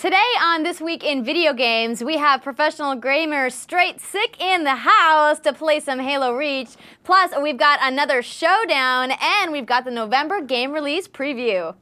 Today on This Week in Video Games, we have professional gamer Str8Sick in the house to play some Halo Reach. Plus, we've got another showdown, and we've got the November game release preview.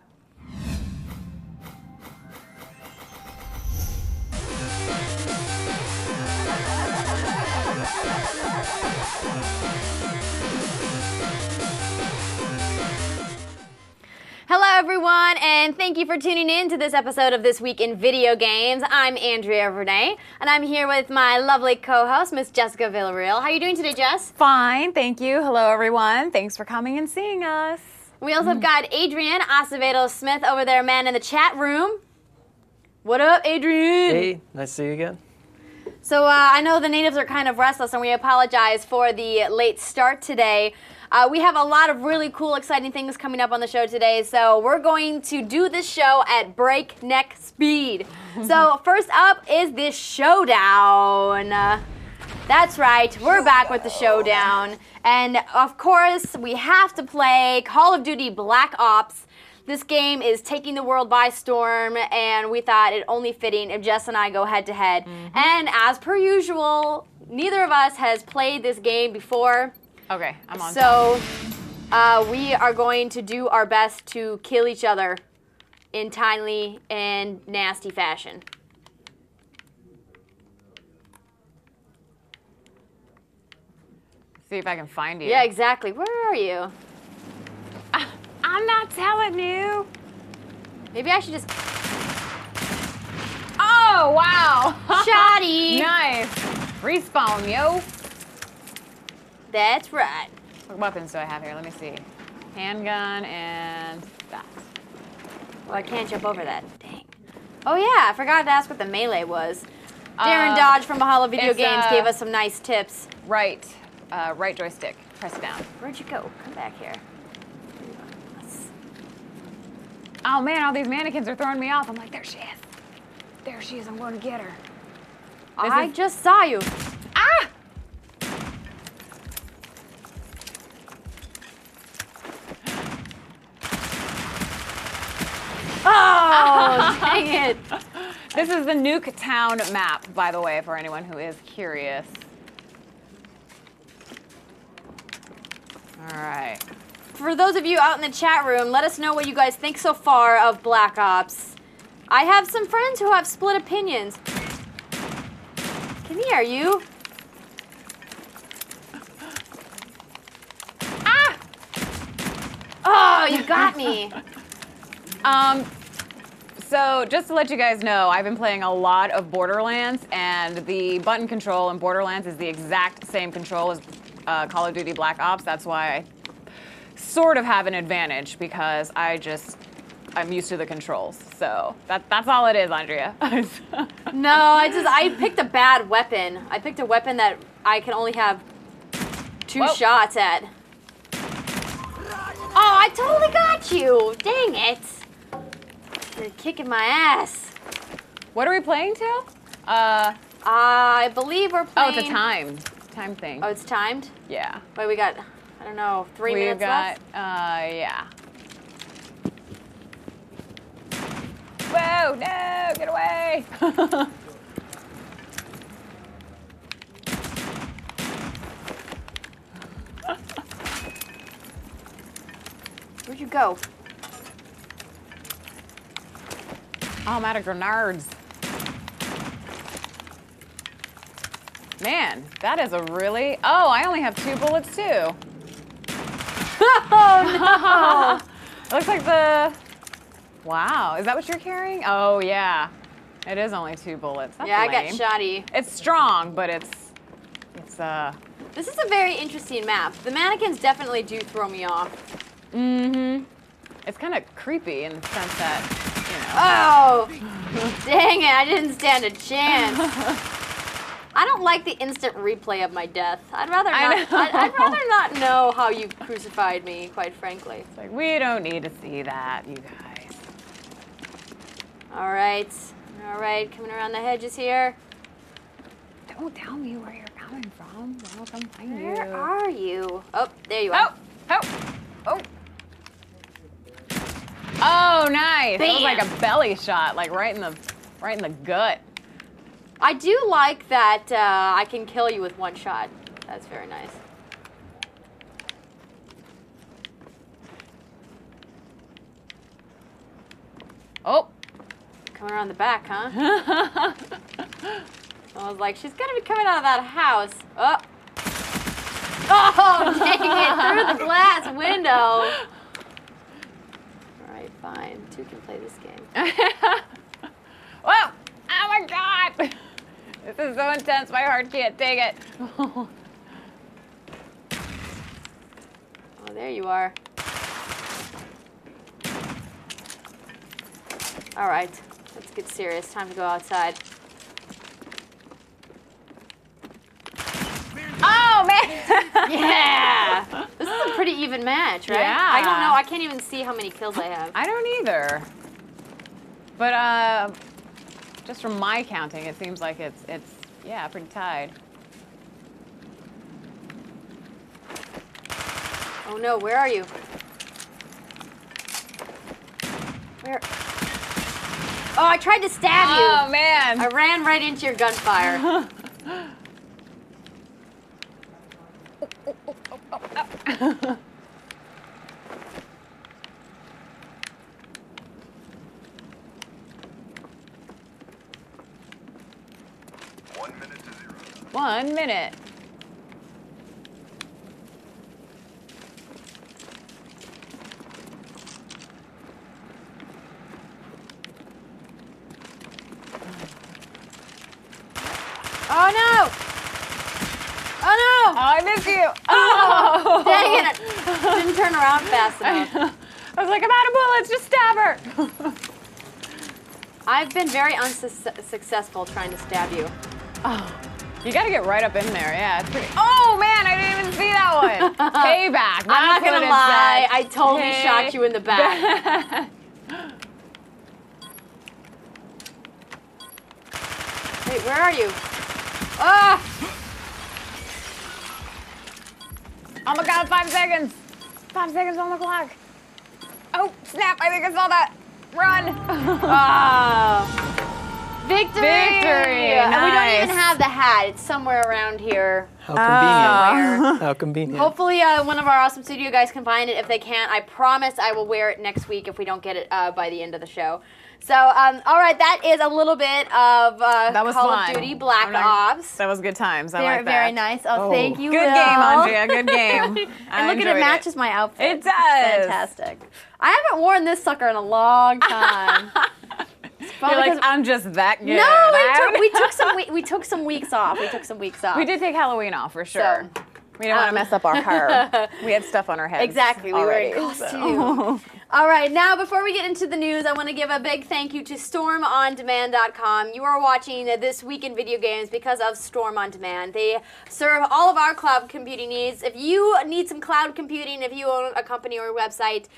Hello everyone, and thank you for tuning in to this episode of This Week in Video Games. I'm Andrea Renee, and I'm here with my lovely co-host, Miss Jessica Villarreal. How are you doing today, Jess? Fine, thank you. Hello everyone. Thanks for coming and seeing us. We also have got Adrian Acevedo-Smith over there, man, in the chat room. What up, Adrian? Hey, nice to see you again. So I know the natives are kind of restless, and we apologize for the late start today. We have a lot of really cool, exciting things coming up on the show today, so we're going to do this show at breakneck speed. So first up is this showdown. That's right, we're back with the showdown. And of course, we have to play Call of Duty Black Ops. This game is taking the world by storm, and we thought it only fitting if Jess and I go head to head. And as per usual, neither of us has played this game before. Okay, I'm on. So we are going to do our best to kill each other in timely and nasty fashion. See if I can find you. Yeah, exactly. Where are you? I'm not telling you. Maybe I should just... Oh, wow. Shoddy! Nice. Respawn, yo. That's right. What weapons do I have here? Let me see. Handgun and that. Well, I can't jump over that. Dang. Oh, yeah. I forgot to ask what the melee was. Darren Dodge from Mahalo Video Games gave us some nice tips. Right joystick. Press it down. Where'd you go? Come back here. Oh, man, all these mannequins are throwing me off. I'm like, there she is. There she is. I'm going to get her. I just saw you. Ah! Oh, dang it. This is the Nuke Town map, by the way, for anyone who is curious. All right. For those of you out in the chat room, let us know what you guys think so far of Black Ops. I have some friends who have split opinions. Come here, you. Ah! Oh, you got me. So just to let you guys know, I've been playing a lot of Borderlands, and the button control in Borderlands is the exact same control as Call of Duty Black Ops. That's why I sort of have an advantage, because I'm used to the controls. So that's all it is, Andrea. No, I picked a bad weapon. I picked a weapon that I can only have two shots at. Oh, I totally got you. Dang it. You're kicking my ass. What are we playing till? I believe we're playing... Oh, it's a time thing. Oh, it's timed? Yeah. Wait, we got, I don't know, 3 minutes left? Yeah. Whoa, no, get away. Where'd you go? Oh, I'm out of grenades. Man, that is a really... Oh, I only have 2 bullets, too. Oh, no! Looks like the... Wow, is that what you're carrying? Oh, yeah. It is only 2 bullets. That's Yeah, lame. I got shoddy. It's strong, but it's This is a very interesting map. The mannequins definitely do throw me off. Mm-hmm. It's kind of creepy in the sense that, you know... Oh! Dang it, I didn't stand a chance. I don't like the instant replay of my death. I'd rather not. I'd rather not know how you crucified me, quite frankly. It's like, we don't need to see that, you guys. All right, coming around the hedges here. Don't tell me where you're coming from. I'll come find you. Where are you? Oh, there you are. Oh! Oh, nice. That was Bam. like a belly shot, like right in the Right in the gut. I do like that I can kill you with one shot. That's very nice. Oh. Coming around the back, huh? I was like, she's gonna be coming out of that house. Oh. Oh, dang it, through the glass window. All right, fine. Two can play this game. Whoa! Oh my God! This is so intense, my heart can't take it. Oh, there you are. All right, let's get serious. Time to go outside. Oh, man! Yeah! This is a pretty even match, right? Yeah. I don't know. I can't even see how many kills I have. I don't either. But just from my counting, it seems like it's yeah, pretty tied. Oh no, where are you? Where? Oh, I tried to stab you. Oh man! I ran right into your gunfire. -0. 1 minute. Oh no! Oh no! Oh, I missed you! Oh! Dang it! Didn't turn around fast enough. I was like, I'm out of bullets, just stab her! I've been very unsuccessful trying to stab you. Oh, you gotta get right up in there, yeah, it's pretty. Oh man, I didn't even see that one! Payback, I'm not gonna lie, I totally shot you in the back. Wait, where are you? Ah! Oh my God, 5 seconds! 5 seconds on the clock. Oh, snap, I think I saw that. Run! Oh. Victory! Victory! And we don't Nice. even have the hat. It's somewhere around here. How convenient. Somewhere. How convenient. Hopefully one of our awesome studio guys can find it. If they can't, I promise I will wear it next week if we don't get it by the end of the show. So, all right, that is a little bit of That was Call fun. of Duty Black Ops. That was good times. I Very, like that. very nice. Oh, thank you, Good Will. game, Andrea. Good game. And I look at it enjoyed matches my outfit. It It's does. fantastic. I haven't worn this sucker in a long time. You're like, I'm just that good. No, we took some weeks off. We took some weeks off. We did take Halloween off for sure. So, we didn't want to mess up our hair. We had stuff on our heads. Exactly, we already, were in so. costume. All right, now before we get into the news, I want to give a big thank you to StormOnDemand.com. You are watching This Week in Video Games because of Storm On Demand. They serve all of our cloud computing needs. If you need some cloud computing, if you own a company or a website,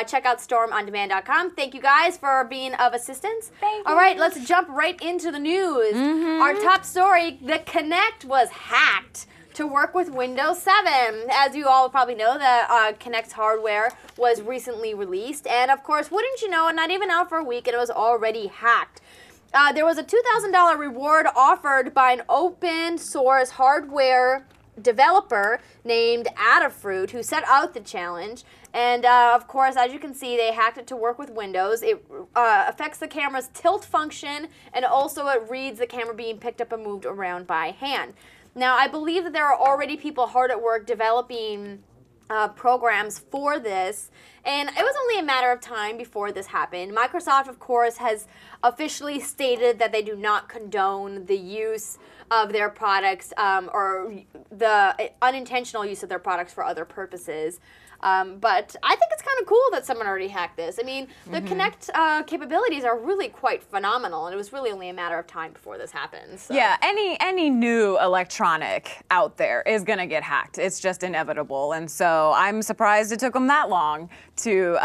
check out StormOnDemand.com. Thank you guys for being of assistance. Thank you. All right, let's jump right into the news. Our top story, the Kinect was hacked to work with Windows 7. As you all probably know, the Kinect hardware was recently released. And of course, wouldn't you know, not even out for a week, and it was already hacked. There was a $2,000 reward offered by an open source hardware developer named Adafruit who set out the challenge. And of course, as you can see, they hacked it to work with Windows. It affects the camera's tilt function, and also it reads the camera being picked up and moved around by hand. Now, I believe that there are already people hard at work developing programs for this, and it was only a matter of time before this happened. Microsoft, of course, has officially stated that they do not condone the use of their products or the unintentional use of their products for other purposes. But I think it's kind of cool that someone already hacked this. I mean, the Kinect capabilities are really quite phenomenal, and it was really only a matter of time before this happened. So. Yeah, any new electronic out there is going to get hacked. It's just inevitable. And so I'm surprised it took them that long to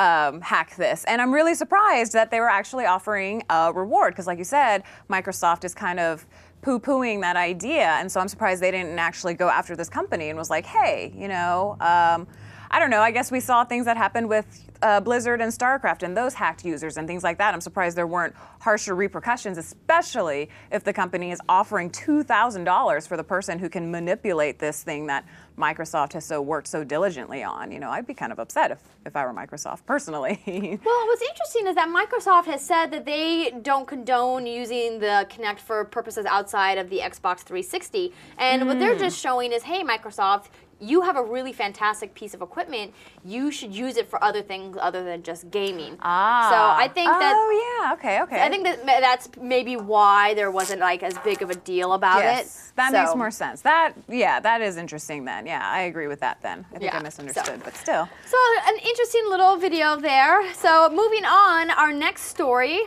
hack this. And I'm really surprised that they were actually offering a reward, because like you said, Microsoft is kind of poo-pooing that idea. And so I'm surprised they didn't actually go after this company and was like, hey, you know, I don't know, I guess we saw things that happened with Blizzard and StarCraft and those hacked users and things like that. I'm surprised there weren't harsher repercussions, especially if the company is offering $2,000 for the person who can manipulate this thing that Microsoft has worked so diligently on. You know, I'd be kind of upset if I were Microsoft personally. Well, what's interesting is that Microsoft has said that they don't condone using the Kinect for purposes outside of the Xbox 360. And what they're just showing is, hey, Microsoft, you have a really fantastic piece of equipment. You should use it for other things other than just gaming. Ah. So I think that. Oh yeah. Okay. Okay. I think that's maybe why there wasn't like as big of a deal about it. That makes more sense. That is interesting then. Yeah, I agree with that then. I think I misunderstood, but still. So an interesting little video there. So moving on, our next story.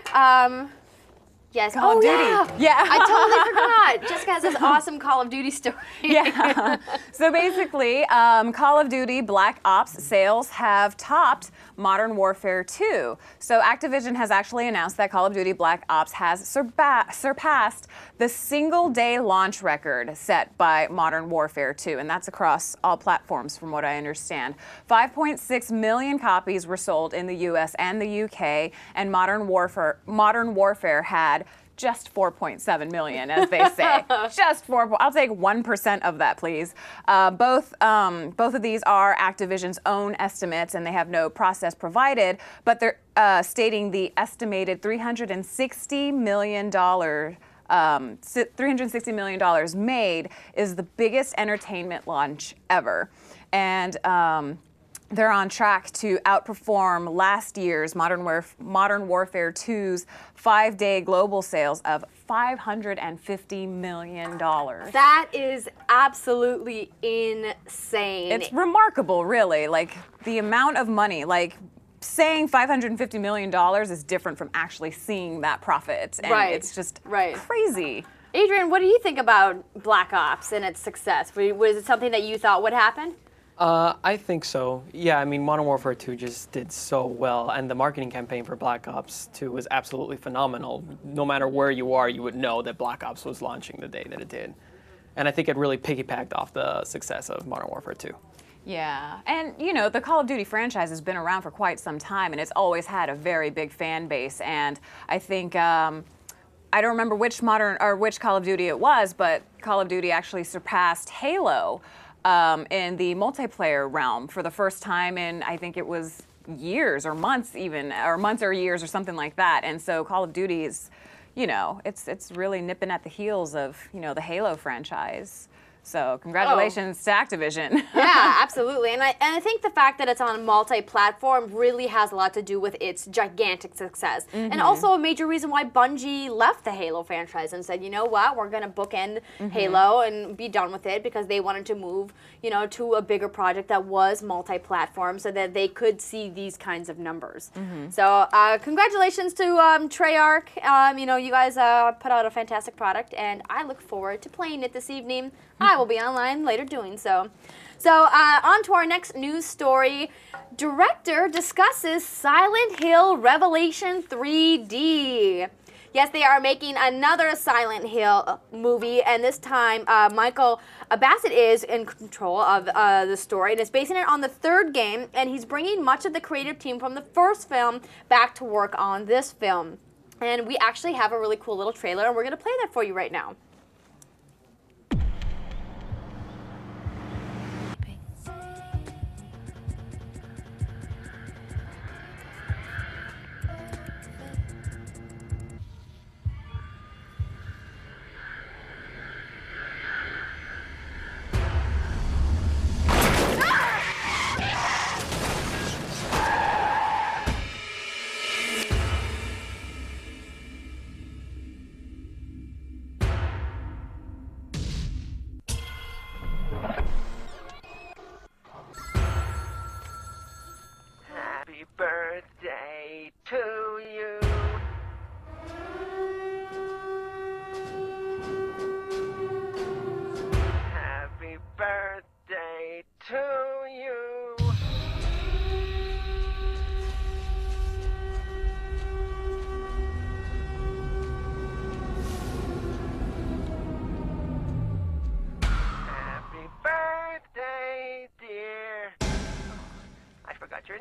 Yes. Call of Duty. Yeah. I totally forgot. Jessica has this awesome Call of Duty story. Yeah. So basically, Call of Duty Black Ops sales have topped Modern Warfare 2. So Activision has actually announced that Call of Duty Black Ops has surpassed the single-day launch record set by Modern Warfare 2, and that's across all platforms from what I understand. 5.6 million copies were sold in the US and the UK, and Modern Warfare had just 4.7 million, as they say. Just 4. I'll take 1% of that, please. Both of these are Activision's own estimates, and they have no process provided. But they're stating the estimated $360 million. $360 million made is the biggest entertainment launch ever, and they're on track to outperform last year's Modern Warfare 2's 5-day global sales of $550 million. That is absolutely insane. It's remarkable, really. Like, the amount of money, like, saying $550 million is different from actually seeing that profit. And it's just crazy. Adrian, what do you think about Black Ops and its success? Was it something that you thought would happen? I think so. Yeah, I mean, Modern Warfare 2 just did so well, and the marketing campaign for Black Ops 2 was absolutely phenomenal. No matter where you are, you would know that Black Ops was launching the day that it did. And I think it really piggybacked off the success of Modern Warfare 2. Yeah, and you know, the Call of Duty franchise has been around for quite some time, and it's always had a very big fan base, and I think, I don't remember which Call of Duty it was, but Call of Duty actually surpassed Halo in the multiplayer realm for the first time in, I think it was years or months even, or months or years or something like that. And so Call of Duty is, you know, it's really nipping at the heels of, you know, the Halo franchise. So congratulations to Activision. Yeah, absolutely. And I think the fact that it's on multi-platform really has a lot to do with its gigantic success. And also a major reason why Bungie left the Halo franchise and said, you know what, we're going to bookend Halo and be done with it, because they wanted to move, you know, to a bigger project that was multi-platform so that they could see these kinds of numbers. So congratulations to Treyarch. You know, you guys put out a fantastic product, and I look forward to playing it this evening. I will be online later doing so. So on to our next news story. Director discusses Silent Hill Revelation 3D. Yes, they are making another Silent Hill movie, and this time Michael Bassett is in control of the story, and is basing it on the third game, and he's bringing much of the creative team from the first film back to work on this film. And we actually have a really cool little trailer, and we're going to play that for you right now.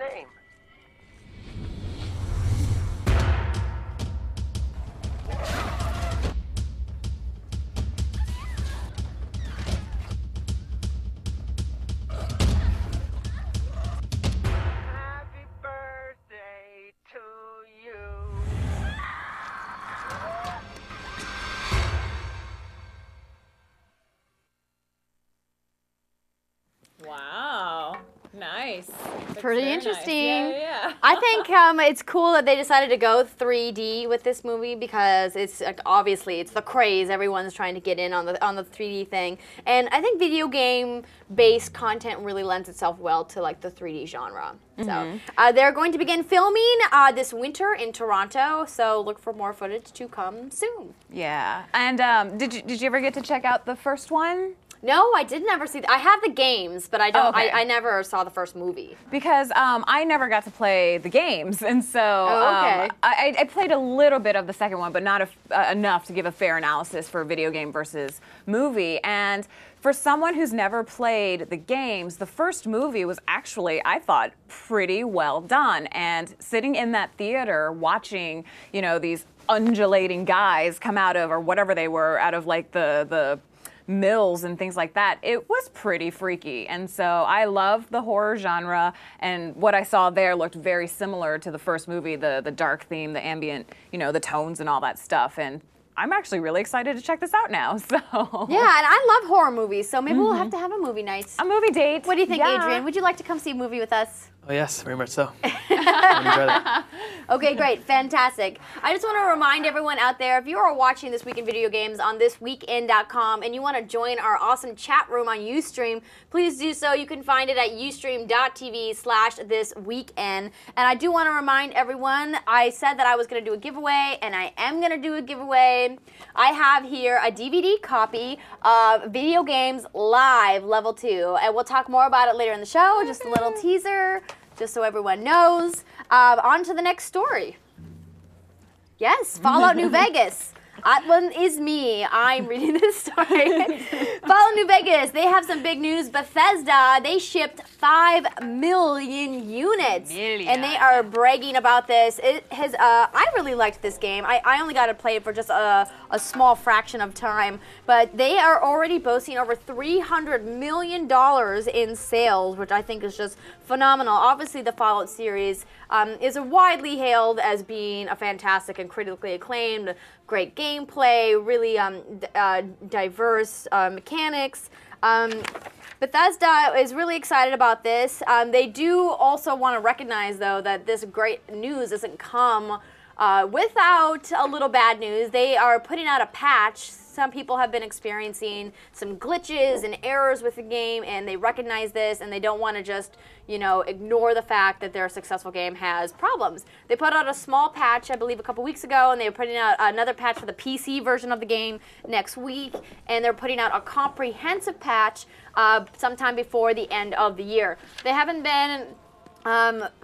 name? Happy birthday to you. Wow. Nice. That's Pretty very nice. interesting. Yeah. I think it's cool that they decided to go 3D with this movie because it's like, obviously it's the craze. Everyone's trying to get in on the 3D thing, and I think video game based content really lends itself well to like the 3D genre. So they're going to begin filming this winter in Toronto. So look for more footage to come soon. Yeah. And did you ever get to check out the first one? No, I did never see. I have the games, but I don't. Okay. I never saw the first movie. Because I never got to play the games, and so okay. I played a little bit of the second one, but not enough to give a fair analysis for video game versus movie. And for someone who's never played the games, the first movie was actually, I thought, pretty well done. And sitting in that theater watching, you know, these undulating guys come out of, or whatever they were, out of like the mills and things like that, it was pretty freaky. And so I love the horror genre, and what I saw there looked very similar to the first movie, the dark theme, the ambient, you know, the tones and all that stuff. And I'm actually really excited to check this out now. So Yeah, and I love horror movies, so maybe we'll have to have a movie night. a movie date. What do you think, Yeah. Adrian? Would you like to come see a movie with us? Oh yes, very much so. I enjoy that. Okay, great, fantastic. I just want to remind everyone out there, if you are watching This Week in Video Games on thisweekend.com and you want to join our awesome chat room on Ustream, please do so. You can find it at ustream.tv/thisweekend. And I do want to remind everyone, I said that I was going to do a giveaway, and I am going to do a giveaway. I have here a DVD copy of Video Games Live Level 2, and we'll talk more about it later in the show, just a little teaser, just so everyone knows. On to the next story. Yes, Fallout New Vegas. That one is me. I'm reading this story. Fallout New Vegas, they have some big news. Bethesda, they shipped 5 million units. And they are bragging about this. It has. I really liked this game. I only got to play it for just a small fraction of time. But they are already boasting over $300 million in sales, which I think is just phenomenal. Obviously, the Fallout series is widely hailed as being a fantastic and critically acclaimed, great gameplay, really diverse mechanics. Bethesda is really excited about this. They do also want to recognize, though, that this great news doesn't come without a little bad news. They are putting out a patch. Some people have been experiencing some glitches and errors with the game, and they recognize this, and they don't want to just, you know, ignore the fact that their successful game has problems. They put out a small patch, I believe, a couple weeks ago, and they're putting out another patch for the PC version of the game next week, and they're putting out a comprehensive patch sometime before the end of the year. They haven't been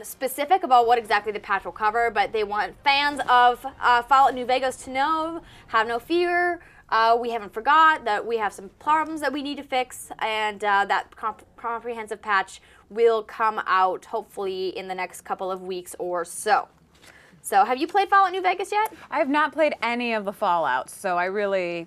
specific about what exactly the patch will cover, but they want fans of Fallout New Vegas to know, have no fear. We haven't forgot that we have some problems that we need to fix, and that comprehensive patch will come out hopefully in the next couple of weeks or so. So, have you played Fallout New Vegas yet? I have not played any of the Fallouts, so I really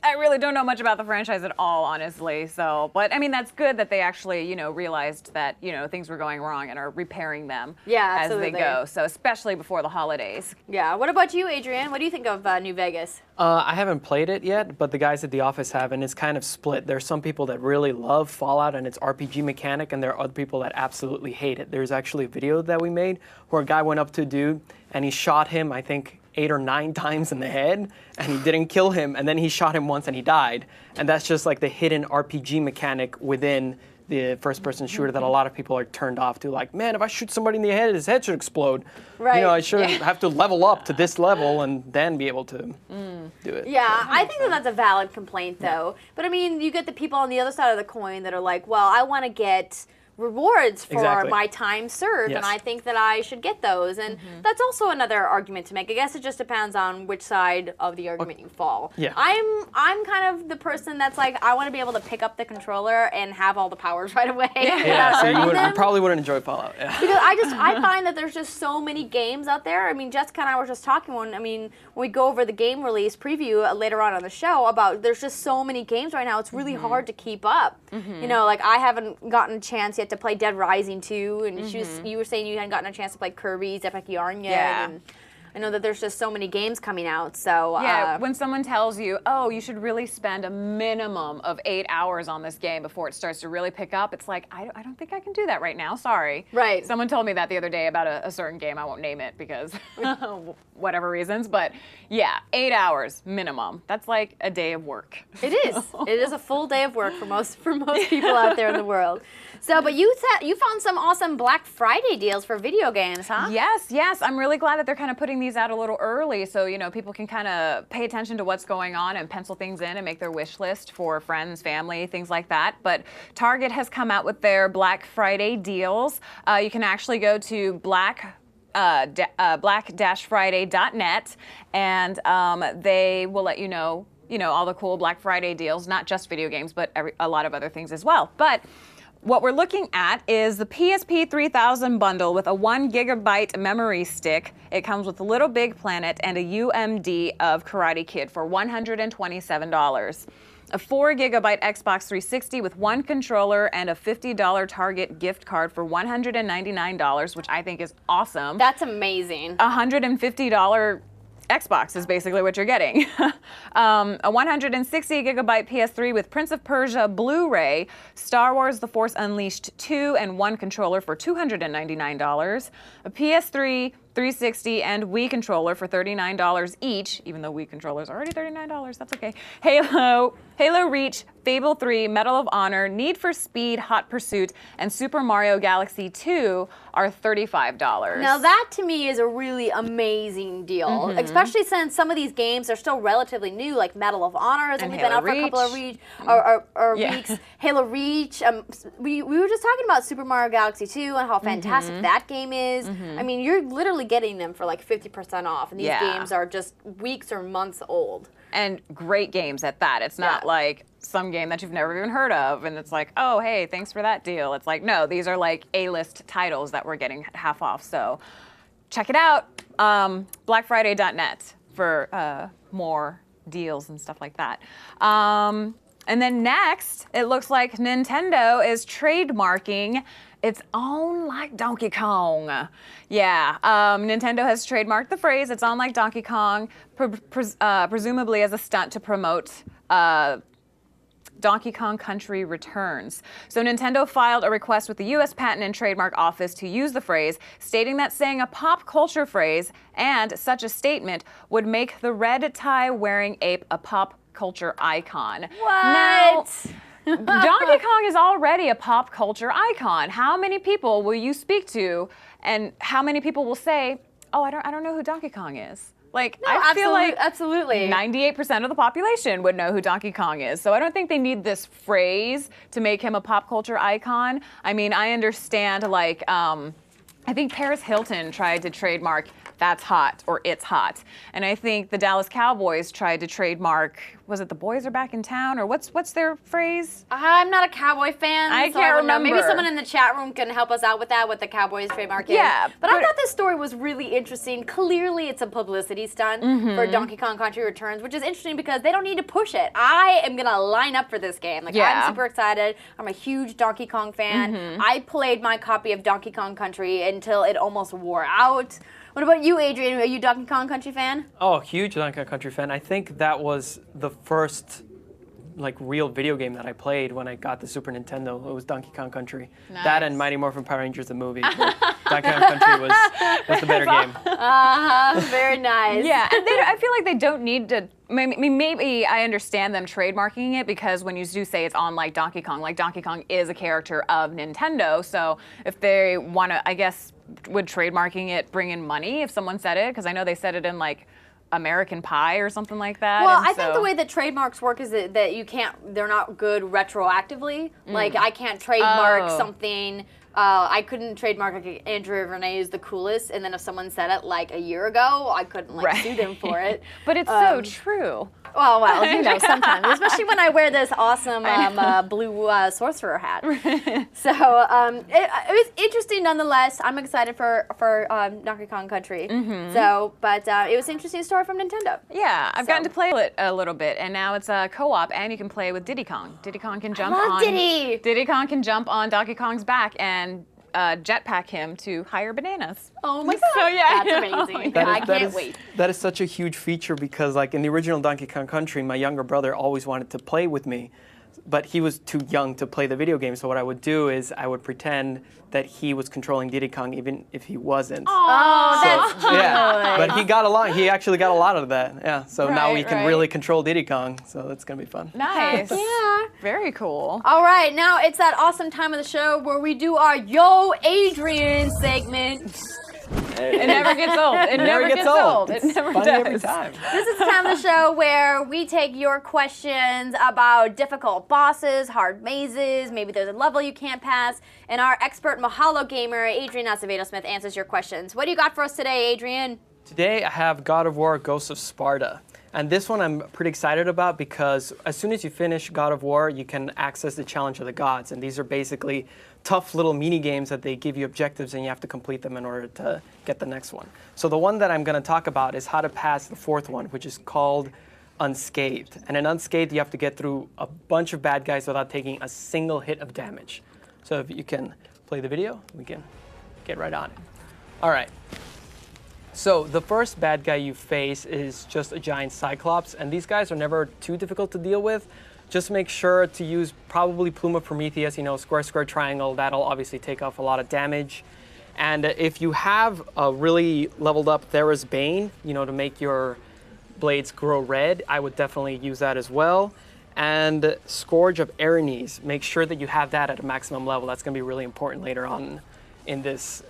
don't know much about the franchise at all, honestly. So, but I mean, that's good that they actually, you know, realized that, you know, things were going wrong and are repairing them as they go. So, especially before the holidays. Yeah. What about you, Adrian? What do you think of New Vegas? I haven't played it yet, but the guys at the office have, and it's kind of split. There's some people that really love Fallout and its RPG mechanic, and there are other people that absolutely hate it. There's actually a video that we made where a guy went up to a dude and he shot him, I think, 8 or 9 times in the head, and he didn't kill him, and then he shot him once and he died. And that's just like the hidden RPG mechanic within the first-person shooter that a lot of people are turned off to. Like, man, if I shoot somebody in the head, his head should explode. Right. You know, I shouldn't have to level up to this level and then be able to do it. Yeah, I think that that's a valid complaint, though. But I mean, you get the people on the other side of the coin that are like, well, I want to get rewards for Exactly. my time served, and Yes. I think that I should get those. And that's also another argument to make. I guess it just depends on which side of the argument you fall. Yeah. I'm kind of the person that's like, I want to be able to pick up the controller and have all the powers right away. Yeah, without so you, earning you them. probably wouldn't enjoy Fallout. Yeah. Because I find that there's just so many games out there. I mean, Jessica and I were just talking when we go over the game release preview later on the show about there's just so many games right now. It's really hard to keep up. You know, like I haven't gotten a chance yet to play Dead Rising 2, and you were saying you hadn't gotten a chance to play Kirby's Epic Yarn yet. Yeah. And I know that there's just so many games coming out. So Yeah, when someone tells you, oh, you should really spend a minimum of 8 hours on this game before it starts to really pick up, it's like, I don't think I can do that right now, sorry. Right. Someone told me that the other day about a certain game, I won't name it because whatever reasons, but yeah, 8 hours minimum. That's like a day of work. it is. It is a full day of work for most people out there in the world. So, but you found some awesome Black Friday deals for video games, huh? Yes. I'm really glad that they're kind of putting these out a little early so, people can kind of pay attention to what's going on and pencil things in and make their wish list for friends, family, things like that. But Target has come out with their Black Friday deals. You can actually go to black-friday.net and they will let you know, all the cool Black Friday deals, not just video games, but a lot of other things as well. But what we're looking at is the PSP 3000 bundle with a 1 gigabyte memory stick. It comes with a Little Big Planet and a UMD of Karate Kid for $127. A 4 gigabyte Xbox 360 with 1 controller and a $50 Target gift card for $199, which I think is awesome. That's amazing. $150 Xbox is basically what you're getting. A 160 gigabyte PS3 with Prince of Persia Blu-ray, Star Wars The Force Unleashed 2 and 1 controller for $299. A PS3, 360 and Wii controller for $39 each, even though Wii controllers are already $39, that's okay. Halo Reach, Fable 3, Medal of Honor, Need for Speed, Hot Pursuit, and Super Mario Galaxy 2 are $35. Now that to me is a really amazing deal, especially since some of these games are still relatively new, like Medal of Honor has only been out for a couple of weeks. Halo Reach. We were just talking about Super Mario Galaxy 2 and how fantastic that game is. I mean, you're literally getting them for like 50% off, and these games are just weeks or months old. And great games at that. It's not like some game that you've never even heard of, and it's like, oh, hey, thanks for that deal. It's like, no, these are like A-list titles that we're getting half off. So check it out, blackfriday.net for more deals and stuff like that. And then next, it looks like Nintendo is trademarking its own like Donkey Kong. Yeah, Nintendo has trademarked the phrase, it's on like Donkey Kong, presumably as a stunt to promote Donkey Kong Country Returns. So Nintendo filed a request with the U.S. Patent and Trademark Office to use the phrase, stating that saying a pop culture phrase and such a statement would make the red tie wearing ape a pop culture icon. What? Now, Donkey Kong is already a pop culture icon. How many people will you speak to, and how many people will say, "Oh, I don't know who Donkey Kong is"? Like, No, I feel like absolutely 98% of the population would know who Donkey Kong is. So I don't think they need this phrase to make him a pop culture icon. I mean, I understand, like, I think Paris Hilton tried to trademark "That's hot" or "It's hot," and I think the Dallas Cowboys tried to trademark, was it "The Boys Are Back in Town," or what's their phrase? I'm not a Cowboy fan. I so can't wouldn't know. Maybe remember. someone in the chat room can help us out with that, what the Cowboys trademark is. Yeah, but I thought this story was really interesting. Clearly, it's a publicity stunt for Donkey Kong Country Returns, which is interesting because they don't need to push it. I am gonna line up for this game. Like, I'm super excited. I'm a huge Donkey Kong fan. I played my copy of Donkey Kong Country until it almost wore out. What about you, Adrian? Are you a Donkey Kong Country fan? Oh, huge Donkey Kong Country fan. I think that was the first like real video game that I played when I got the Super Nintendo. It was Donkey Kong Country. Nice. That and Mighty Morphin Power Rangers the movie. Donkey Kong Country was the better game. Very nice. Yeah, and I feel like they don't need to. Maybe I understand them trademarking it because when you do say it's on like Donkey Kong is a character of Nintendo. So if they want to, I guess, would trademarking it bring in money if someone said it? Because I know they said it in like American Pie or something like that. Well, and I think so- the way that trademarks work is that you can't, they're not good retroactively. Like, I can't trademark Oh. something. I couldn't trademark like Andrew Renee is the coolest, and then if someone said it like a year ago, I couldn't like sue them for it. But it's so true. Well, you know, sometimes, especially when I wear this awesome blue sorcerer hat. So it was interesting nonetheless. I'm excited for Donkey Kong Country. So, but it was an interesting story from Nintendo. Yeah, I've So- gotten to play it a little bit, and now it's a co-op, and you can play with Diddy Kong. Diddy Kong can jump love on. Diddy! Diddy Kong can jump on Donkey Kong's back and jetpack him to higher bananas. Oh my god, So, yeah, that's amazing. That is- I that can't is- wait. That is such a huge feature because, like, in the original Donkey Kong Country, my younger brother always wanted to play with me, but he was too young to play the video game. So what I would do is I would pretend that he was controlling Diddy Kong, even if he wasn't. Oh, that's cute. Yeah, but he got a lot. He actually got a lot of that. Yeah, so now Right, we can right. really control Diddy Kong. So that's gonna be fun. Nice. Yeah. Very cool. All right, now it's that awesome time of the show where we do our Yo Adrian segment. It never gets old. It never gets old. It It's never funny does. every time. This is the time of the show where we take your questions about difficult bosses, hard mazes, maybe there's a level you can't pass, and our expert Mahalo gamer, Adrian Acevedo-Smith, answers your questions. What do you got for us today, Adrian? Today I have God of War: Ghosts of Sparta. And this one I'm pretty excited about because as soon as you finish God of War, you can access the Challenge of the Gods. And these are basically tough little mini games that they give you objectives and you have to complete them in order to get the next one. So the one that I'm going to talk about is how to pass the fourth one, which is called Unscathed. And in Unscathed, you have to get through a bunch of bad guys without taking a single hit of damage. So if you can play the video, we can get right on it. All right. So the first bad guy you face is just a giant Cyclops, and these guys are never too difficult to deal with. Just make sure to use probably Plume of Prometheus, you know, square, square, triangle. That'll obviously take off a lot of damage. And if you have a really leveled up Thera's Bane, you know, to make your blades grow red, I would definitely use that as well. And Scourge of Erinyes, make sure that you have that at a maximum level. That's going to be really important later on in this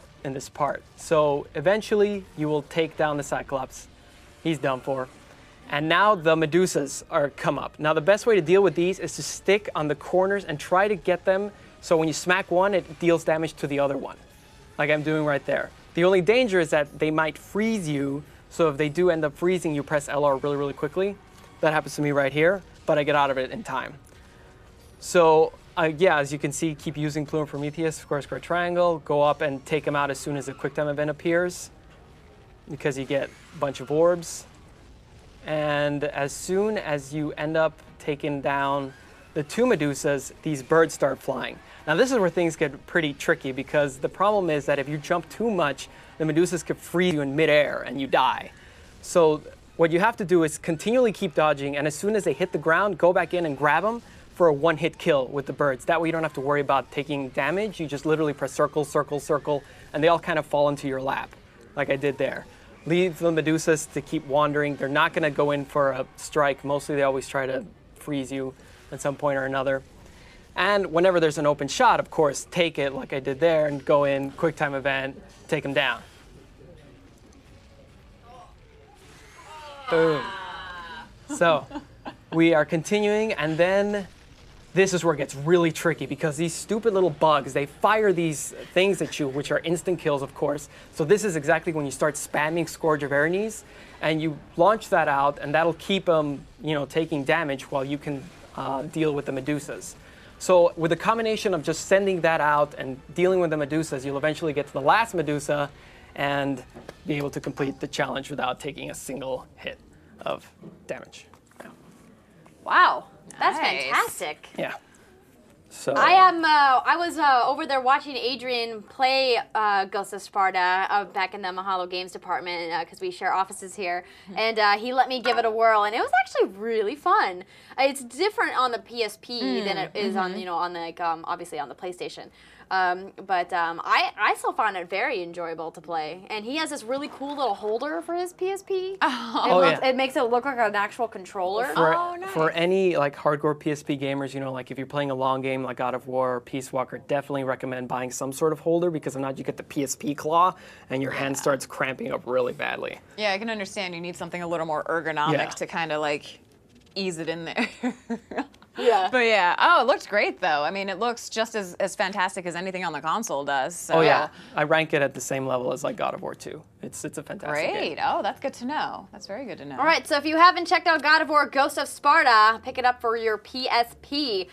part. So eventually you will take down the Cyclops. He's done for. And now the Medusas are come up. Now the best way to deal with these is to stick on the corners and try to get them so when you smack one, it deals damage to the other one, like I'm doing right there. The only danger is that they might freeze you, so if they do end up freezing, you press LR really, really quickly. That happens to me right here, but I get out of it in time. So yeah, as you can see, keep using Plume of Prometheus, square, square, triangle, go up and take them out as soon as the quick time event appears, because you get a bunch of orbs. And as soon as you end up taking down the two Medusas, these birds start flying. Now this is where things get pretty tricky because the problem is that if you jump too much, the Medusas could freeze you in midair and you die. So what you have to do is continually keep dodging, and as soon as they hit the ground, go back in and grab them for a one-hit kill with the birds. That way you don't have to worry about taking damage. You just literally press circle, circle, circle, and they all kind of fall into your lap, like I did there. Leave the Medusas to keep wandering. They're not going to go in for a strike. Mostly they always try to freeze you at some point or another. And whenever there's an open shot, of course, take it like I did there and go in, quick time event, take them down. Boom. So we are continuing, and then this is where it gets really tricky because these stupid little bugs, they fire these things at you, which are instant kills, of course. So this is exactly when you start spamming Scourge of Erinyes, and you launch that out, and that'll keep them, you know, taking damage while you can deal with the Medusas. So with a combination of just sending that out and dealing with the Medusas, you'll eventually get to the last Medusa and be able to complete the challenge without taking a single hit of damage. Yeah. Wow, that's Nice. fantastic. Yeah. So I was over there watching Adrian play Ghost of Sparta back in the Mahalo Games department because we share offices here, and he let me give it a whirl, and it was actually really fun. It's different on the PSP than it is on on the obviously on the PlayStation. I still found it very enjoyable to play. And he has this really cool little holder for his PSP. It makes it look like an actual controller. For any like hardcore PSP gamers, you know, like if you're playing a long game like God of War or Peace Walker, definitely recommend buying some sort of holder because if not, you get the PSP claw and your hand starts cramping up really badly. Yeah, I can understand you need something a little more ergonomic to kind of like ease it in there. Yeah. But yeah, oh, it looks great though. I mean, it looks just as fantastic as anything on the console does. So. Oh yeah, I rank it at the same level as like God of War 2. It's a fantastic game. Great. Oh, that's good to know. That's very good to know. All right, so if you haven't checked out God of War Ghost of Sparta, pick it up for your PSP.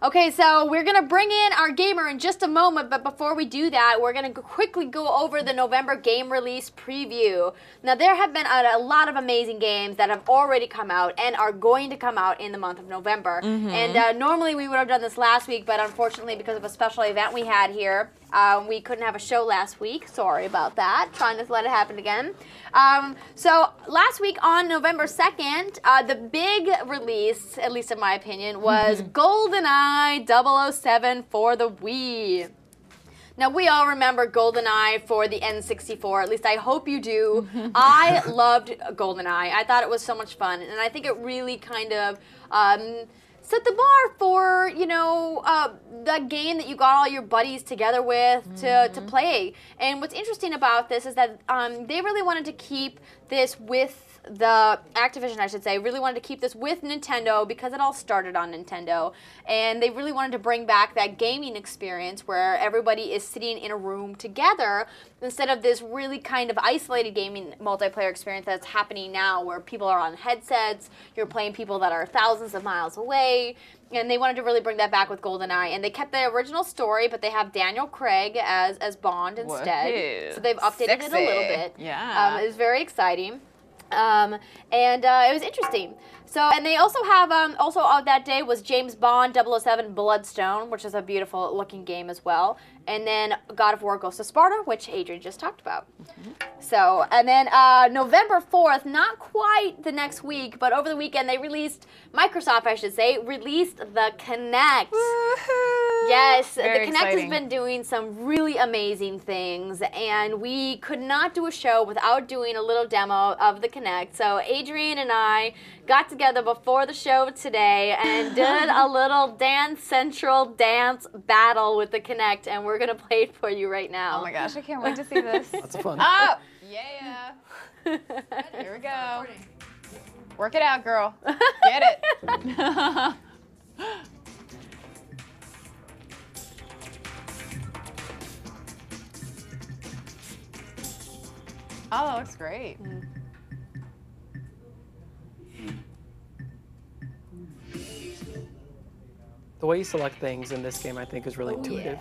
Okay, so we're going to bring in our gamer in just a moment, but before we do that, we're going to quickly go over the November game release preview. Now, there have been a lot of amazing games that have already come out and are going to come out in the month of November. And normally we would have done this last week, but unfortunately because of a special event we had here, we couldn't have a show last week. Sorry about that. Trying to let it happen again. So last week on November 2nd, the big release, at least in my opinion, was GoldenEye 007 for the Wii. Now, we all remember GoldenEye for the N64. At least I hope you do. I loved GoldenEye. I thought it was so much fun. And I think it really kind of set the bar for, you know, the game that you got all your buddies together with to play. And what's interesting about this is that they really wanted to keep this with Activision, I should say, really wanted to keep this with Nintendo because it all started on Nintendo. And they really wanted to bring back that gaming experience where everybody is sitting in a room together instead of this really kind of isolated gaming multiplayer experience that's happening now where people are on headsets, you're playing people that are thousands of miles away. And they wanted to really bring that back with GoldenEye. And they kept the original story, but they have Daniel Craig as Bond instead. Woohoo. So they've updated it a little bit. Yeah. It was very exciting. It was interesting. So, and they also have, also on that day was James Bond 007 Bloodstone, which is a beautiful looking game as well. And then God of War Ghost of Sparta, which Adrian just talked about. So, and then November 4th, not quite the next week, but over the weekend they released, Microsoft I should say, released the Kinect. Woohoo! Yes, Very the Kinect has exciting. been doing some really amazing things, and we could not do a show without doing a little demo of the Kinect. So Adrian and I got together before the show today and did a little Dance Central dance battle with the Kinect, and we're gonna play it for you right now. Oh my gosh, I can't wait to see this. Lots of fun. Oh, yeah. Here we go. Work it out, girl. Get it. Oh, that looks great. The way you select things in this game, I think, is really intuitive.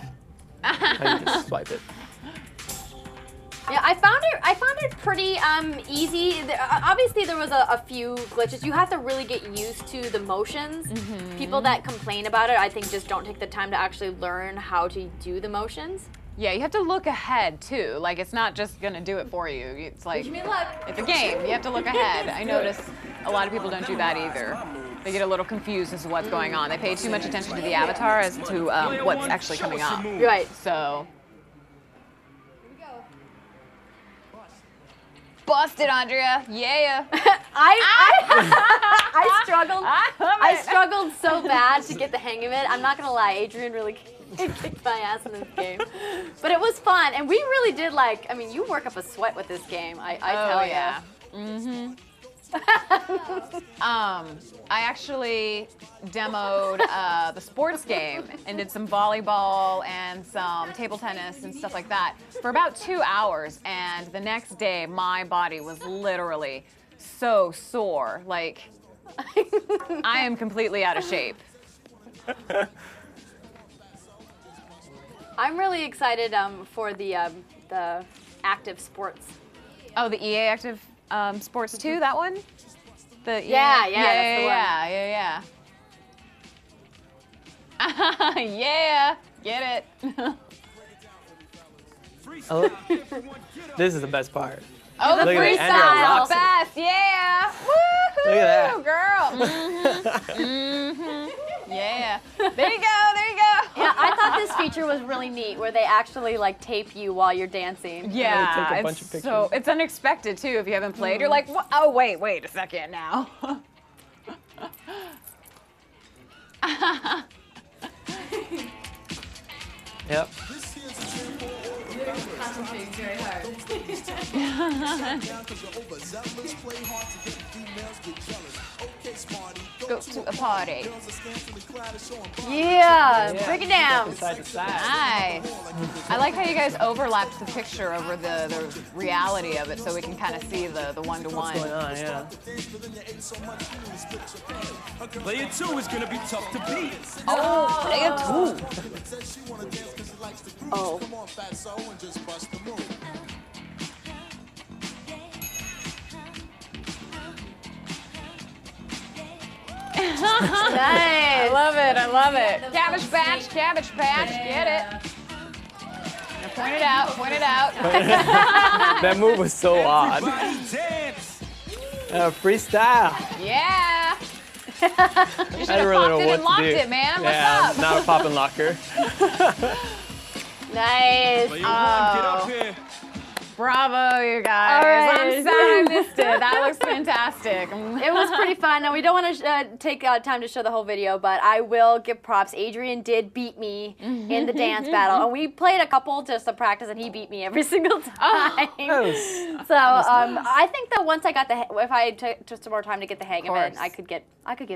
How you just swipe it. Yeah, I found it pretty easy. Obviously, there was a few glitches. You have to really get used to the motions. People that complain about it, I think, just don't take the time to actually learn how to do the motions. Yeah, you have to look ahead too. Like, it's not just gonna do it for you. It's like, it's a game. You have to look ahead. I notice a lot of people don't do that either. They get a little confused as to what's going on. They pay too much attention to the avatar as to what's actually coming up. Right. So. Busted, Andrea. Yeah. I struggled. I it. struggled so bad to get the hang of it. I'm not gonna lie, Adrian really kicked my ass in this game, but it was fun, and we really did like. I mean, you work up a sweat with this game. I tell yeah. you. I actually demoed the sports game and did some volleyball and some table tennis and stuff like that for about 2 hours. And the next day, my body was literally so sore. Like, I am completely out of shape. I'm really excited for the active sports. Oh, the EA Active Sports 2, that one? The Yeah, that's the one. Yeah. Yeah, get it. Oh, this is the best part. Oh, the Look at that, Andrea freestyle, rocks it. best, yeah. Woohoo, Look at that. girl. Yeah. There you go. Yeah, I thought thought this feature was really neat, where they actually like tape you while you're dancing. Yeah, take a bunch of it's pictures. it's unexpected too. If you haven't played, you're like, oh wait a second now. Yep. Concentrating very hard. Go to a party. Yeah, break it down. Side to side. Nice. I like how you guys overlapped the picture over the reality of it, so we can kind of see the one-to-one. What's going on? Yeah. Player 2 is gonna be tough to beat. Oh, player 2. Oh. I Nice. love it. I love it. Cabbage Patch, get it. Now point it out. Point it out. That move was so odd. Everybody dance. Freestyle. Yeah. You should I have don't really know popped it what and locked to do. it, man. What's Yeah, up? not a pop and locker. Nice. Player 1, get up here. Bravo, you guys. All right. I'm sad I missed it. That looks fantastic. It was pretty fun. Now, we don't want to take time to show the whole video, but I will give props. Adrian did beat me in the dance battle, and we played a couple just to practice, and he beat me every single time. So I think that once I got if I took some more time to get the hang of it, I could get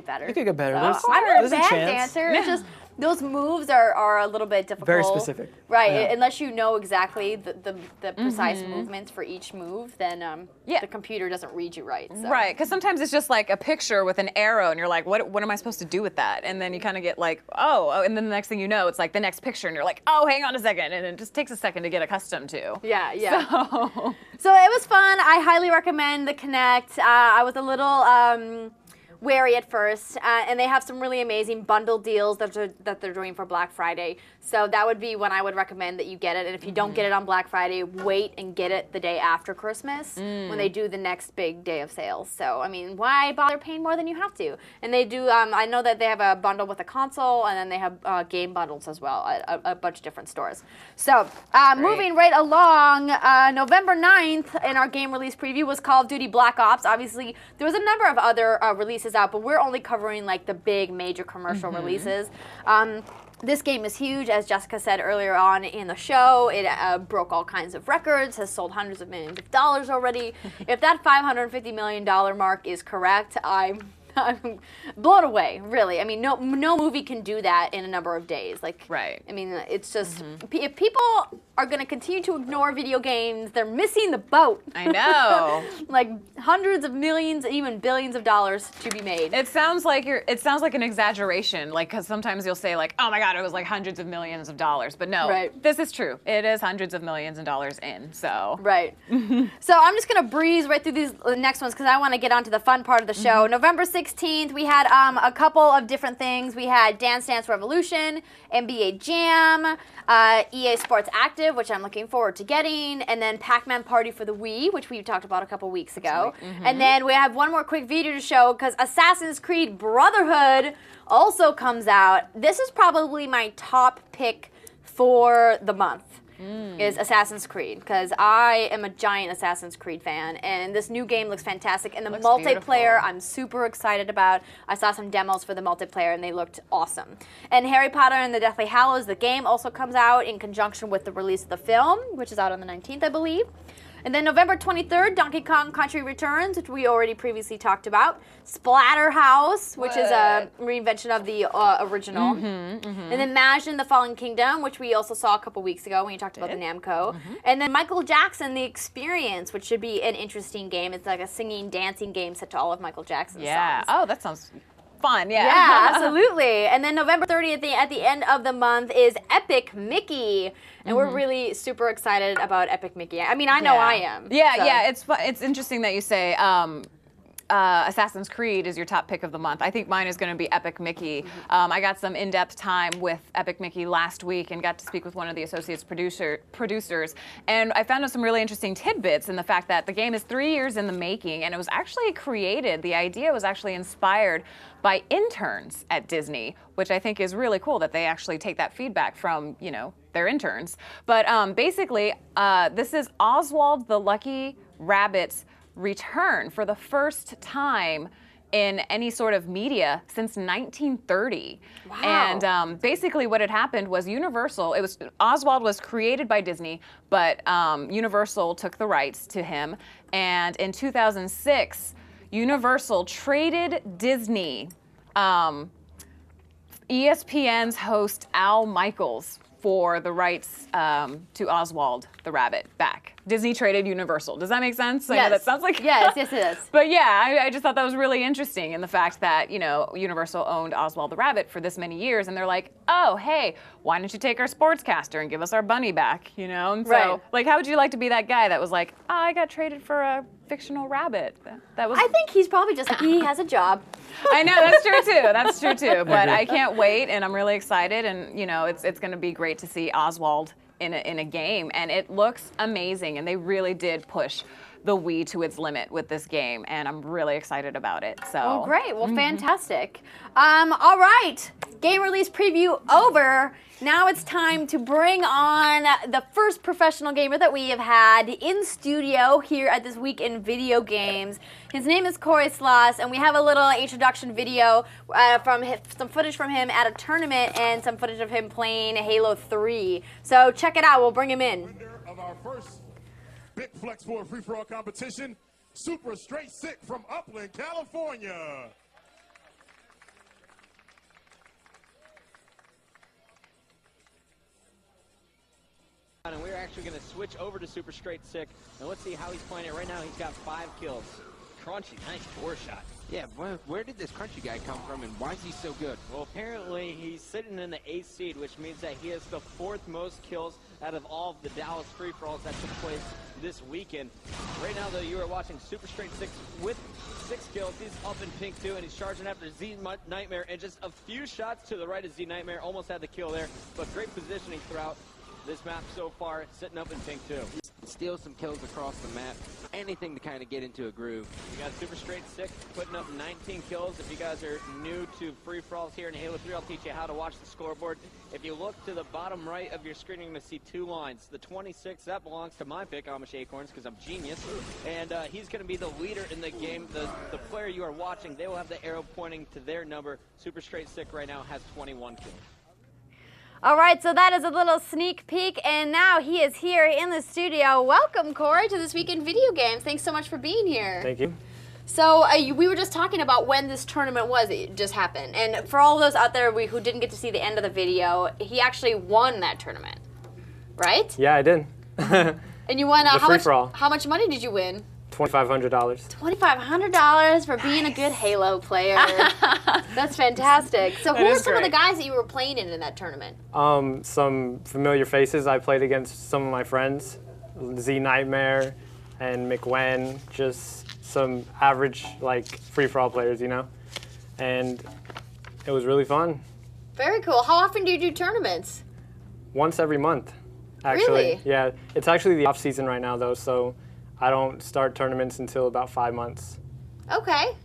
better. You could get better. So, There's- I'm not a there's a bad chance. dancer. It's just those moves are a little bit difficult. Very specific. Right. Yeah. Unless you know exactly the precise movements for each move, then the computer doesn't read you right. So. Right, because sometimes it's just like a picture with an arrow, and you're like, what am I supposed to do with that? And then you kind of get like, oh, and then the next thing you know, it's like the next picture, and you're like, oh, hang on a second, and it just takes a second to get accustomed to. Yeah, yeah. So, So it was fun. I highly recommend the Kinect. I was a little wary at first, and they have some really amazing bundle deals that they're doing for Black Friday. So that would be when I would recommend that you get it. And if you don't get it on Black Friday, wait and get it the day after Christmas when they do the next big day of sales. So, I mean, why bother paying more than you have to? And they do, I know that they have a bundle with a console, and then they have game bundles as well at a bunch of different stores. So, moving right along, November 9th in our game release preview was Call of Duty Black Ops. Obviously, there was a number of other releases out, but we're only covering like the big major commercial releases. This game is huge, as Jessica said earlier on in the show. It broke all kinds of records, has sold hundreds of millions of dollars already. If that $550 million mark is correct, I'm blown away, really. I mean, no movie can do that in a number of days. Like, right. I mean, it's just, if people are going to continue to ignore video games, they're missing the boat. I know. Like hundreds of millions, even billions of dollars to be made. It sounds like an exaggeration, like, because sometimes you'll say like, oh my God, it was like hundreds of millions of dollars, but no, Right. this is true. It is hundreds of millions of dollars in, so. Right. So I'm just going to breeze right through these next ones because I want to get on to the fun part of the show. November 16th, we had a couple of different things. We had Dance Dance Revolution, NBA Jam, EA Sports Active, which I'm looking forward to getting, and then Pac-Man Party for the Wii, which we talked about a couple weeks ago. And then we have one more quick video to show because Assassin's Creed Brotherhood also comes out. This is probably my top pick for the month. Is Assassin's Creed, because I am a giant Assassin's Creed fan, and this new game looks fantastic, and the Looks multiplayer beautiful. I'm super excited about. I saw some demos for the multiplayer, and they looked awesome. And Harry Potter and the Deathly Hallows, the game also comes out in conjunction with the release of the film, which is out on the 19th, I believe. And then November 23rd, Donkey Kong Country Returns, which we already previously talked about. Splatterhouse, which is a reinvention of the original. And then Imagine the Fallen Kingdom, which we also saw a couple weeks ago when you talked about the Namco. And then Michael Jackson, The Experience, which should be an interesting game. It's like a singing, dancing game set to all of Michael Jackson's songs. Oh, that sounds fun, yeah. Yeah, absolutely. And then November 30th, at the end of the month, is Epic Mickey. And we're really super excited about Epic Mickey. I mean, I know I am. Yeah, so. yeah. It's interesting that you say Assassin's Creed is your top pick of the month. I think mine is going to be Epic Mickey. I got some in-depth time with Epic Mickey last week and got to speak with one of the associates producers. And I found out some really interesting tidbits in the fact that the game is 3 years in the making, and it was actually created, the idea was actually inspired by interns at Disney, which I think is really cool that they actually take that feedback from, you know, their interns. But basically, this is Oswald the Lucky Rabbit's return for the first time in any sort of media since 1930. Wow. And basically what had happened was Oswald was created by Disney, but Universal took the rights to him. And in 2006, Universal traded Disney ESPN's host Al Michaels for the rights to Oswald the Rabbit back. Disney traded Universal. Does that make sense? I know that sounds like yes, it is. But yeah, I just thought that was really interesting in the fact that, you know, Universal owned Oswald the Rabbit for this many years, and they're like, oh, hey, why don't you take our sportscaster and give us our bunny back, you know? And so, Right. like, how would you like to be that guy that was like, oh, I got traded for a fictional rabbit? That was. I think he's probably just he has a job. I know, that's true too. That's true too. But I can't wait, and I'm really excited. And you know, it's going to be great to see Oswald in a game, and it looks amazing. And they really did push the Wii to its limit with this game, and I'm really excited about it. So. Well, great. Well, fantastic. All right. Game release preview over. Now it's time to bring on the first professional gamer that we have had in studio here at this week in video games. His name is Cory Sloss, and we have a little introduction video some footage from him at a tournament and some footage of him playing Halo 3. So check it out. We'll bring him in. Winner of our first Big Flex for a free-for-all competition, Str8Sick from Upland, California. And we're actually going to switch over to Str8Sick, and let's see how he's playing it. Right now, he's got 5 kills. Crunchy, nice 4 shot. Yeah, where did this crunchy guy come from, and why is he so good? Well, apparently, he's sitting in the 8th seed, which means that he has the 4th most kills out of all of the Dallas free-for-alls that took place this weekend. Right now, though, you are watching Str8Sick with 6 kills. He's up in pink, too, and he's charging after Z Nightmare, and just a few shots to the right of Z Nightmare. Almost had the kill there, but great positioning throughout this map so far, sitting up in pink, too. Steal some kills across the map, anything to kind of get into a groove. You got Str8Sick putting up 19 kills. If you guys are new to free-for-alls here in Halo 3, I'll teach you how to watch the scoreboard. If you look to the bottom right of your screen, you're going to see 2 lines. The 26, that belongs to my pick, Amish Acorns, because I'm genius. And he's going to be the leader in the game. The player you are watching, they will have the arrow pointing to their number. Str8Sick right now has 21 kills. All right, so that is a little sneak peek, and now he is here in the studio. Welcome, Cory, to This Week in Video Games. Thanks so much for being here. Thank you. So we were just talking about when this tournament was. It just happened. And for all those out there who didn't get to see the end of the video, he actually won that tournament, right? Yeah, I did. And you won, free-for-all. how much money did you win? $2,500. $2,500 for being a good Halo player. That's fantastic. So who were some of the guys that you were playing in that tournament? Some familiar faces. I played against some of my friends, Z Nightmare and McWen, just some average like free-for-all players, you know? And it was really fun. Very cool. How often do you do tournaments? Once every month, actually. Really? Yeah, it's actually the off season right now though, so I don't start tournaments until about 5 months. Okay.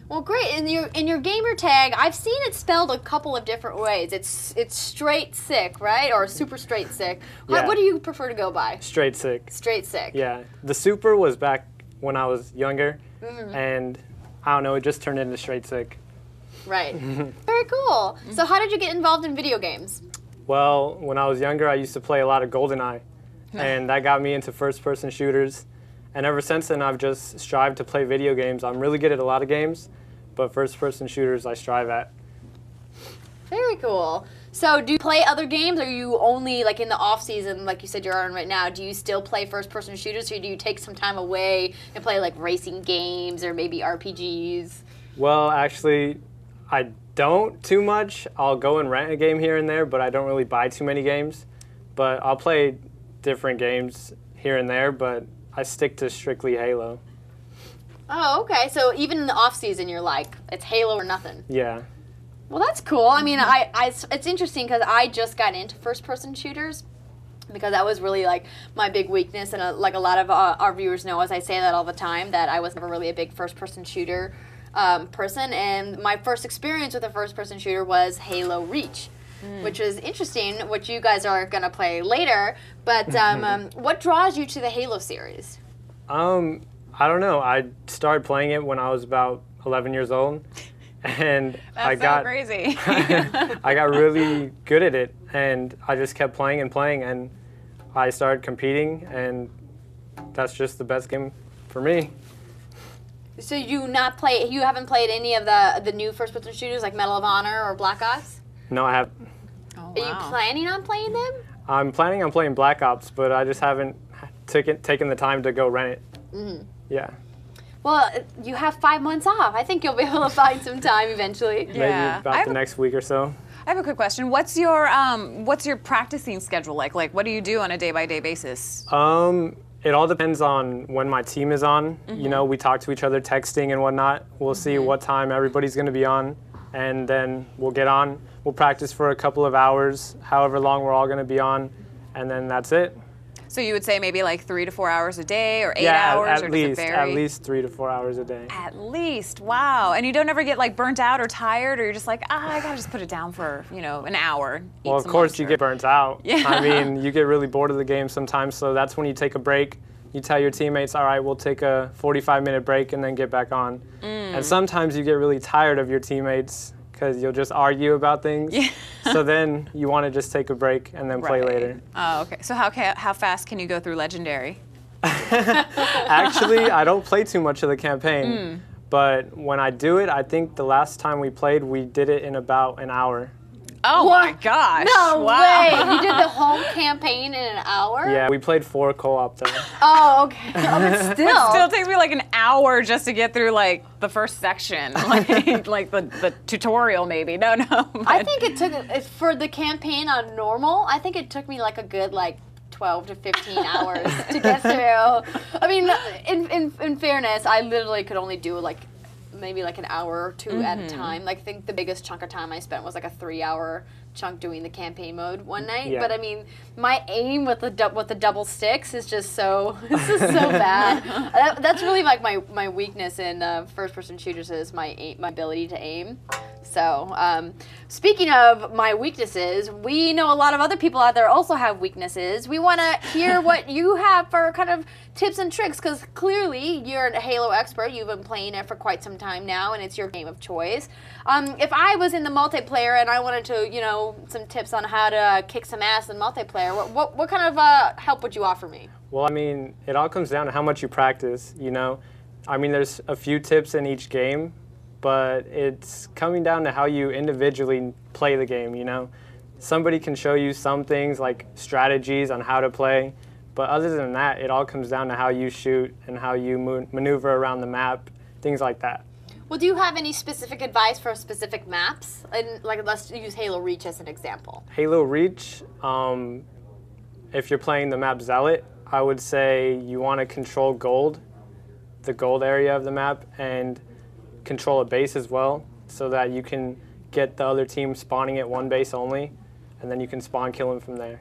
Well, great. In your gamer tag, I've seen it spelled a couple of different ways. It's Str8Sick, right? Or Super Str8Sick. Yeah. What do you prefer to go by? Str8Sick. Str8Sick. Yeah. The Super was back when I was younger, and I don't know, it just turned into Str8Sick. Right. Very cool. So how did you get involved in video games? Well, when I was younger, I used to play a lot of GoldenEye, and that got me into first-person shooters. And ever since then, I've just strived to play video games. I'm really good at a lot of games, but first-person shooters I strive at. Very cool. So do you play other games, or are you only, like in the off-season, like you said you're on right now, do you still play first-person shooters, or do you take some time away and play like racing games or maybe RPGs? Well, actually, I don't too much. I'll go and rent a game here and there, but I don't really buy too many games. But I'll play different games here and there, but I stick to strictly Halo. Oh, okay. So even in the off season, you're like, it's Halo or nothing. Yeah. Well, that's cool. I mean, it's interesting because I just got into first-person shooters because that was really like my big weakness, and like a lot of our viewers know, as I say that all the time, that I was never really a big first-person shooter person. And my first experience with a first-person shooter was Halo Reach, which is interesting, which you guys are gonna play later. But what draws you to the Halo series? I don't know. I started playing it when I was about 11 years old, and I got crazy. I got really good at it, and I just kept playing and playing, and I started competing, and that's just the best game for me. So you haven't played any of the new first-person shooters like Medal of Honor or Black Ops? No, I have. Oh, Are you planning on playing them? I'm planning on playing Black Ops, but I just haven't taken the time to go rent it. Yeah. Well, you have 5 months off. I think you'll be able to find some time eventually. Yeah. Maybe about the next week or so. I have a quick question. What's your practicing schedule like? Like, what do you do on a day-by-day basis? It all depends on when my team is on. You know, we talk to each other texting and whatnot. We'll see what time everybody's going to be on, and then we'll get on. We'll practice for a couple of hours, however long we're all going to be on, and then that's it. So you would say maybe like 3 to 4 hours a day, or 8 hours, or does it vary? At least 3 to 4 hours a day. At least, wow. And you don't ever get like burnt out or tired, or you're just like, I gotta just put it down for, an hour. Well, of course you get burnt out. Yeah. I mean, you get really bored of the game sometimes, so that's when you take a break. You tell your teammates, all right, we'll take a 45-minute break and then get back on. And sometimes you get really tired of your teammates because you'll just argue about things. Yeah. So then you want to just take a break and then play later. Oh, okay. So how fast can you go through Legendary? Actually, I don't play too much of the campaign. But when I do it, I think the last time we played, we did it in about an hour. Oh my gosh. No wow. way. You did the whole campaign in an hour? Yeah, we played 4 co-op though. Oh, okay. Oh, but still. It still takes me like an hour just to get through like the first section, like the tutorial maybe. No. I think it took, for the campaign on normal, I think it took me like a good 12 to 15 hours to get through. I mean, in fairness, I literally could only do maybe an hour or two at a time. I think the biggest chunk of time I spent was a 3-hour chunk doing the campaign mode one night. Yeah. But I mean, my aim with the double sticks is just so bad. That's really my weakness in first-person shooters is my ability to aim. So, speaking of my weaknesses, we know a lot of other people out there also have weaknesses. We want to hear what you have for kind of tips and tricks, because clearly you're a Halo expert. You've been playing it for quite some time now, and it's your game of choice. If I was in the multiplayer and I wanted to, some tips on how to kick some ass in multiplayer, what kind of help would you offer me? Well, I mean, it all comes down to how much you practice, I mean, there's a few tips in each game, but it's coming down to how you individually play the game, Somebody can show you some things like strategies on how to play, but other than that, it all comes down to how you shoot and how you maneuver around the map, things like that. Well, do you have any specific advice for specific maps? And let's use Halo Reach as an example. Halo Reach, if you're playing the map Zealot, I would say you want to control gold, the gold area of the map, and control a base as well, so that you can get the other team spawning at one base only, and then you can spawn kill them from there.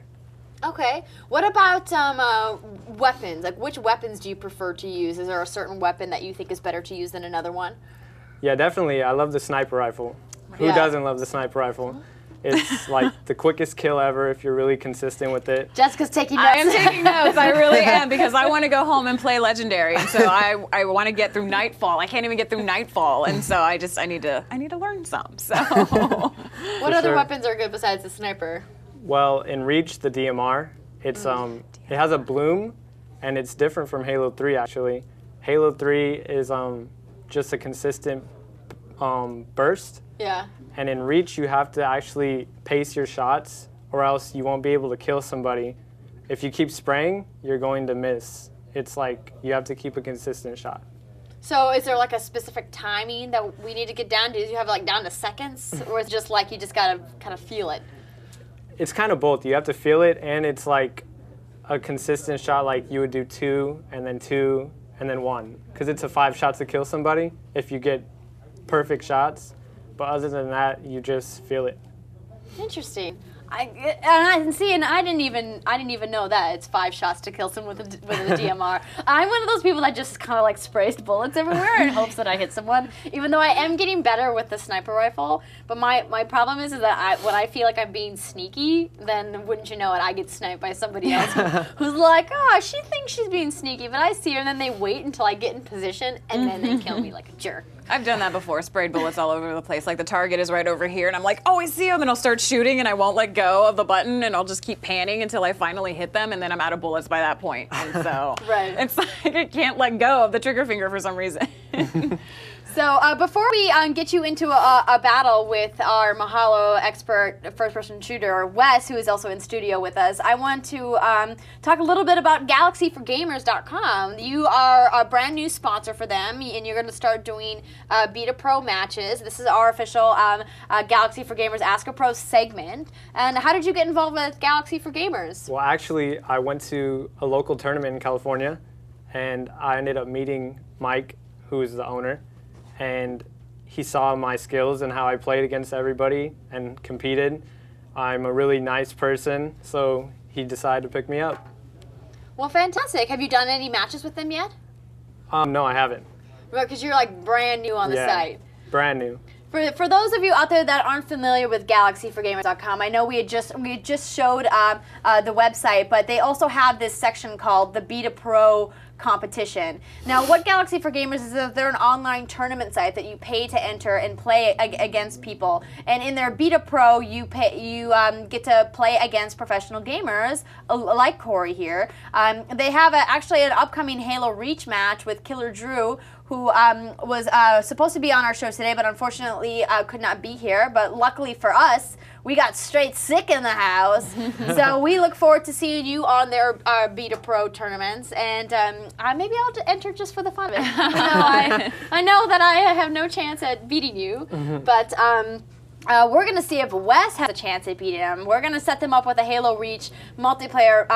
Okay. What about weapons? Which weapons do you prefer to use? Is there a certain weapon that you think is better to use than another one? Yeah, definitely. I love the sniper rifle. Who doesn't love the sniper rifle? It's the quickest kill ever if you're really consistent with it. Jessica's taking notes. I am taking notes. I really am, because I want to go home and play Legendary, and so I want to get through Nightfall. I can't even get through Nightfall, and so I need to learn some. So, what other weapons are good besides the sniper? Well, in Reach, the DMR, it's it has a bloom, and it's different from Halo 3 actually. Halo 3 is just a consistent burst. Yeah. And in Reach, you have to actually pace your shots, or else you won't be able to kill somebody. If you keep spraying, you're going to miss. It's you have to keep a consistent shot. So is there a specific timing that we need to get down to? Do you have down to seconds, or is it just you just gotta kind of feel it? It's kind of both. You have to feel it, and it's a consistent shot. You would do 2, and then 2, and then 1. Because it's a 5 shots to kill somebody if you get perfect shots. But other than that, you just feel it. Interesting. I didn't even know that it's 5 shots to kill someone with a DMR. I'm one of those people that just kind of like sprays bullets everywhere in hopes that I hit someone. Even though I am getting better with the sniper rifle, but my problem is that when I feel like I'm being sneaky, then wouldn't you know it, I get sniped by somebody else who's like, oh, she thinks she's being sneaky, but I see her, and then they wait until I get in position, and then they kill me like a jerk. I've done that before, sprayed bullets all over the place. Like the target is right over here and I'm like, oh, I see him, and I'll start shooting and I won't let go of the button and I'll just keep panning until I finally hit them, and then I'm out of bullets by that point. And so Right. It's like I can't let go of the trigger finger for some reason. So before we get you into a battle with our Mahalo expert first-person shooter, Wes, who is also in studio with us, I want to talk a little bit about GalaxyForGamers.com. You are a brand new sponsor for them, and you're going to start doing Beta Pro matches. This is our official Galaxy for Gamers Ask a Pro segment. And how did you get involved with Galaxy for Gamers? Well, actually, I went to a local tournament in California, and I ended up meeting Mike, who is the owner. And he saw my skills and how I played against everybody and competed. I'm a really nice person, so he decided to pick me up. Well, fantastic. Have you done any matches with them yet? No, I haven't. Because you're like brand new on the site. Brand new. For those of you out there that aren't familiar with GalaxyForGamers.com, I know we had just showed the website, but they also have this section called the Beta Pro competition. Now, what Galaxy for Gamers is that they're an online tournament site that you pay to enter and play against people. And in their Beta Pro, you get to play against professional gamers like Cory here. They have actually an upcoming Halo Reach match with Killer Drew, who was supposed to be on our show today, but unfortunately could not be here. But luckily for us, we got Str8Sick in the house. So we look forward to seeing you on their Beta Pro tournaments. And maybe I'll enter just for the fun of it. I know that I have no chance at beating you, but we're going to see if Wes has a chance at beating him. We're going to set them up with a Halo Reach multiplayer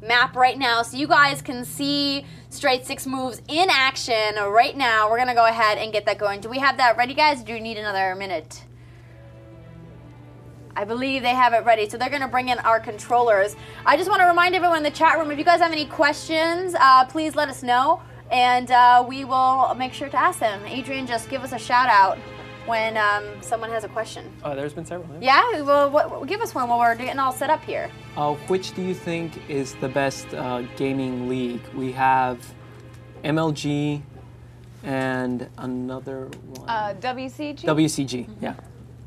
map right now so you guys can see Str8Sick's moves in action right now. We're going to go ahead and get that going. Do we have that ready, guys? Or do you need another minute? I believe they have it ready, so they're going to bring in our controllers. I just want to remind everyone in the chat room, if you guys have any questions, please let us know, and we will make sure to ask them. Adrian, just give us a shout out when someone has a question. Oh, there's been several. Yeah? Well, give us one while we're getting all set up here. Which do you think is the best gaming league? We have MLG and another one. WCG? WCG, yeah.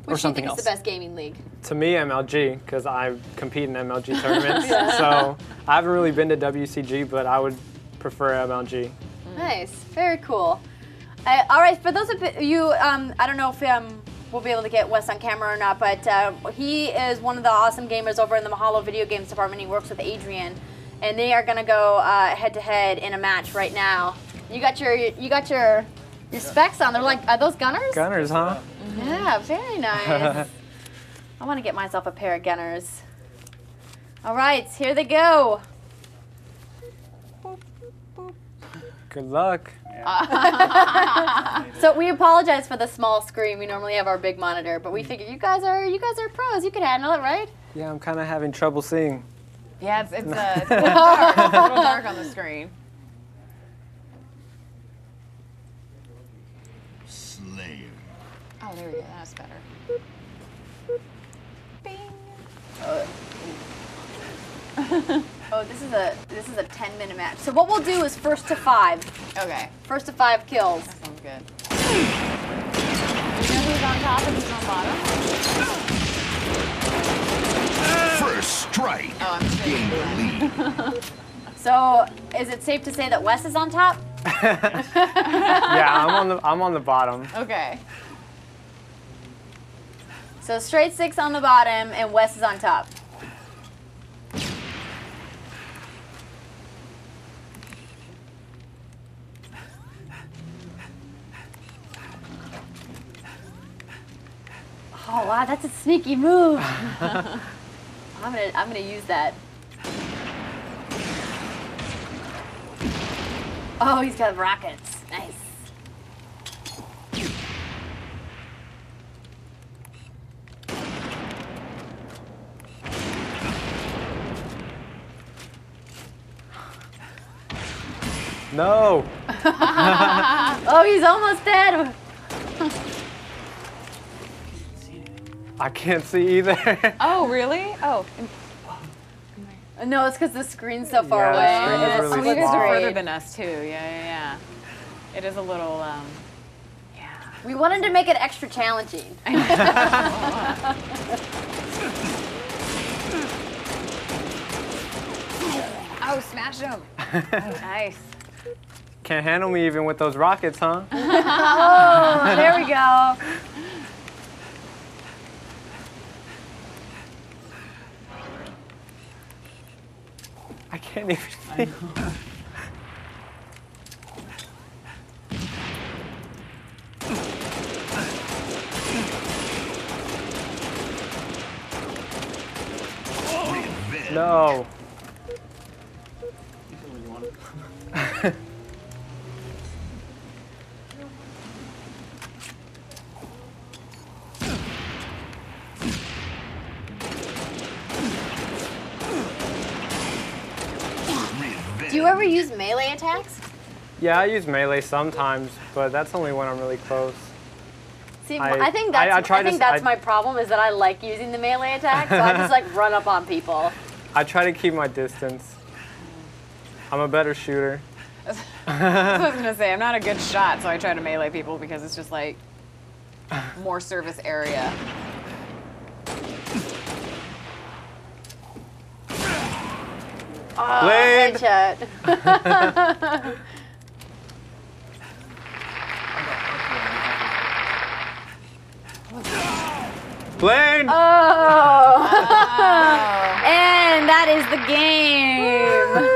Which or something do you think else. is the best gaming league? To me, MLG, because I compete in MLG tournaments. So I haven't really been to WCG, but I would prefer MLG. Nice. Very cool. All right, for those of you, I don't know if we'll be able to get Wes on camera or not, but he is one of the awesome gamers over in the Mahalo video games department. He works with Adrian, and they are going to go head-to-head in a match right now. You got your specs on. They're like, are those gunners? Gunners, huh? Yeah, very nice. I want to get myself a pair of gunners. All right, here they go. Good luck. So we apologize for the small screen. We normally have our big monitor, but we figured you guys are pros. You can handle it, right? Yeah, I'm kind of having trouble seeing. Yeah, it's a little dark. It's a little dark on the screen. Oh, there we go. That's better. Bing. Oh, this is a 10-minute match. So what we'll do is first to 5. Okay. First to 5 kills. That sounds good. You know who's on top and who's on bottom? First strike. Oh, I'm Gain the lead. So is it safe to say that Wes is on top? Yeah, I'm on the bottom. Okay. So Str8Sick's on the bottom and Wes is on top. Oh wow, that's a sneaky move. I'm gonna use that. Oh, he's got rockets. Nice. No. Oh, he's almost dead. I can't see either. Oh, really? Oh. No, it's because the screen's so far Yeah, the away. screen is It's really Oh, you guys small. are screen. further than us too. Yeah. It is a little. We wanted to make it extra challenging. Oh, smash him. Nice. Can't handle me even with those rockets, huh? Oh, there we go. I can't even see. No. Do you ever use melee attacks? Yeah, I use melee sometimes, but that's only when I'm really close. See, I- I think that's I try to- that's I- my problem is that I like using the melee attack, so I just like run up on people. I try to keep my distance. I'm a better shooter. I was gonna say I'm not a good shot, so I try to melee people because it's just like more service area. Oh, Blade! headshot. Blaine! Oh. And that is the game.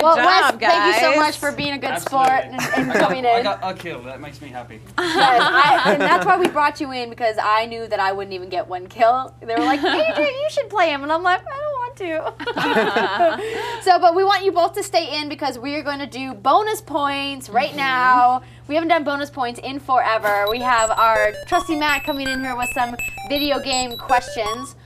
Well, job, Wes, thank you so guys. much for being a good sport and coming I in. got a kill. That makes me happy. And that's why we brought you in, because I knew that I wouldn't even get one kill. They were like, AJ, you should play him. And I'm like, I don't want to. So, but we want you both to stay in because we are going to do bonus points right now. We haven't done bonus points in forever. We have our trusty Matt coming in here with some video game questions.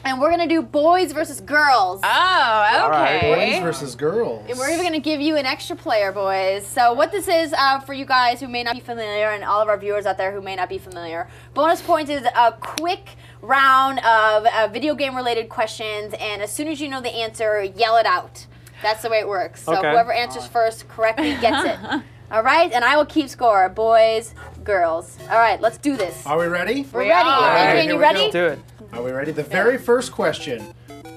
And we're going to do boys versus girls. Oh, okay. Boys versus girls. And we're even going to give you an extra player, boys. So what this is, for you guys who may not be familiar, and all of our viewers out there who may not be familiar, bonus points is a quick round of video game-related questions, and as soon as you know the answer, yell it out. That's the way it works. So Okay. whoever answers first correctly gets it. All right? And I will keep score. Boys, girls. All right, let's do this. Are we ready? We're ready. right, Adrian, here you we ready? go. Do it. Are we ready? The very first question.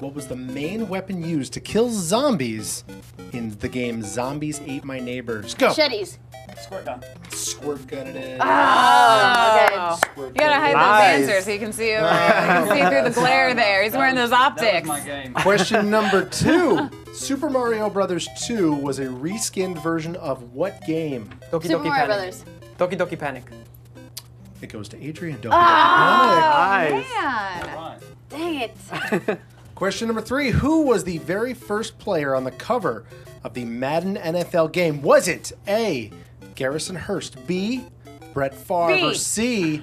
What was the main weapon used to kill zombies in the game Zombies Ate My Neighbors? Go. Machetes. Squirt gun. Squirt gun it is. Oh. Squirt You gotta gun hide it Nice. those answers so you can see him. You can see through the glare there. He's wearing those That optics. was my game. is. Question number 2. Super Mario Brothers 2 was a reskinned version of what game? Doki Super Doki Mario Panic. Brothers. Doki Doki Panic. It goes to Adrian. Don't Nice. Man. Right. Dang it. Question number 3. Who was the very first player on the cover of the Madden NFL game? Was it A, Garrison Hurst, B, Brett Favre, B. or C,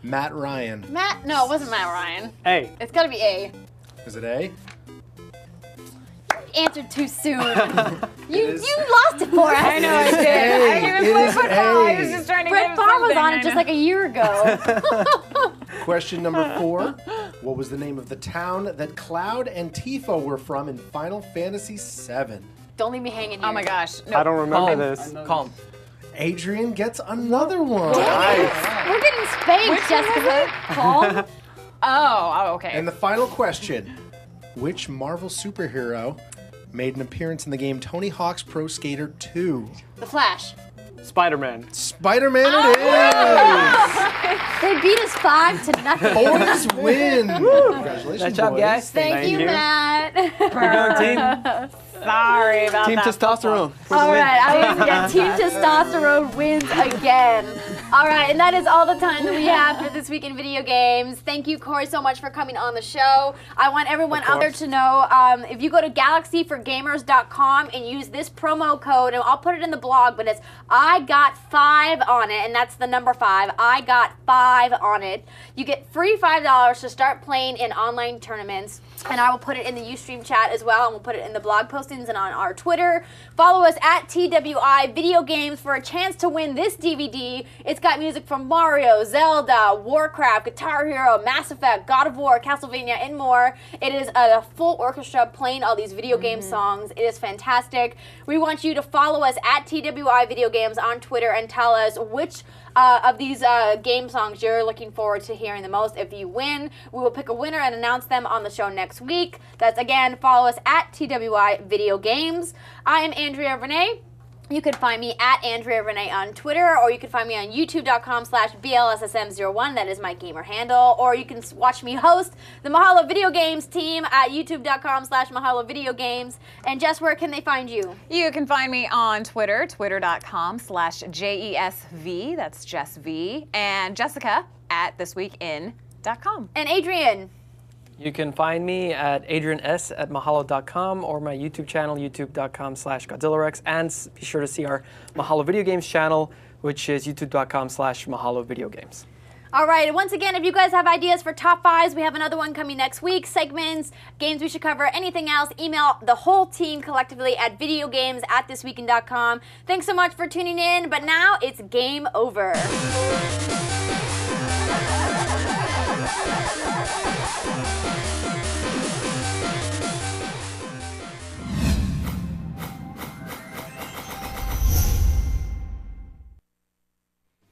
Matt Ryan? Matt? No, it wasn't Matt Ryan. Hey. It's got to be A. Is it A? Answered too soon. you lost it for us. I know I did. I didn't even play is football. I A. was just trying to Brett get Favre was something, on I it just know. like a year ago. Question number 4. What was the name of the town that Cloud and Tifa were from in Final Fantasy VII? Don't leave me hanging here. Oh my gosh. No. I don't remember Calm. this. Calm. Adrian gets another one. We're getting spanked, Jessica. Calm. Oh, okay. And the final question. Which Marvel superhero made an appearance in the game Tony Hawk's Pro Skater 2? The Flash. Spider-Man. Spider-Man it is! They beat us 5-0. Boys win! Congratulations, Nice job, boys. guys. Thank you, you. Matt. Sorry about Team that. testosterone. All right, Team Testosterone wins again. All right, and that is all the time that we have for this week in video games. Thank you, Cory, so much for coming on the show. I want everyone out there to know, if you go to galaxyforgamers.com and use this promo code, and I'll put it in the blog, but it's I got 5 on it, and that's the number 5. I got 5 on it. You get free $5 to start playing in online tournaments. And I will put it in the Ustream chat as well, and we'll put it in the blog postings and on our Twitter. Follow us at TWI Video Games for a chance to win this DVD. It's got music from Mario, Zelda, Warcraft, Guitar Hero, Mass Effect, God of War, Castlevania, and more. It is a full orchestra playing all these video game songs. It is fantastic. We want you to follow us at TWI Video Games on Twitter and tell us which of these game songs you're looking forward to hearing the most. If you win, we will pick a winner and announce them on the show next week. That's, again, follow us at TWI Video Games. I am Andrea Renee. You can find me at Andrea Renee on Twitter, or you can find me on youtube.com/BLSSM01. That is my gamer handle. Or you can watch me host the Mahalo Video Games team at youtube.com/Mahalo Video Games. And Jess, where can they find you? You can find me on Twitter, twitter.com/JESV. That's Jess V. And Jessica at thisweekin.com. And Adrian. You can find me at adrians@mahalo.com or my YouTube channel, youtube.com/GodzillaRex. And be sure to see our Mahalo Video Games channel, which is youtube.com/Mahalo Video Games. All right, and once again, if you guys have ideas for top 5s, we have another one coming next week. Segments, games we should cover, anything else, email the whole team collectively at videogames@thisweekin.com. Thanks so much for tuning in, but now it's game over.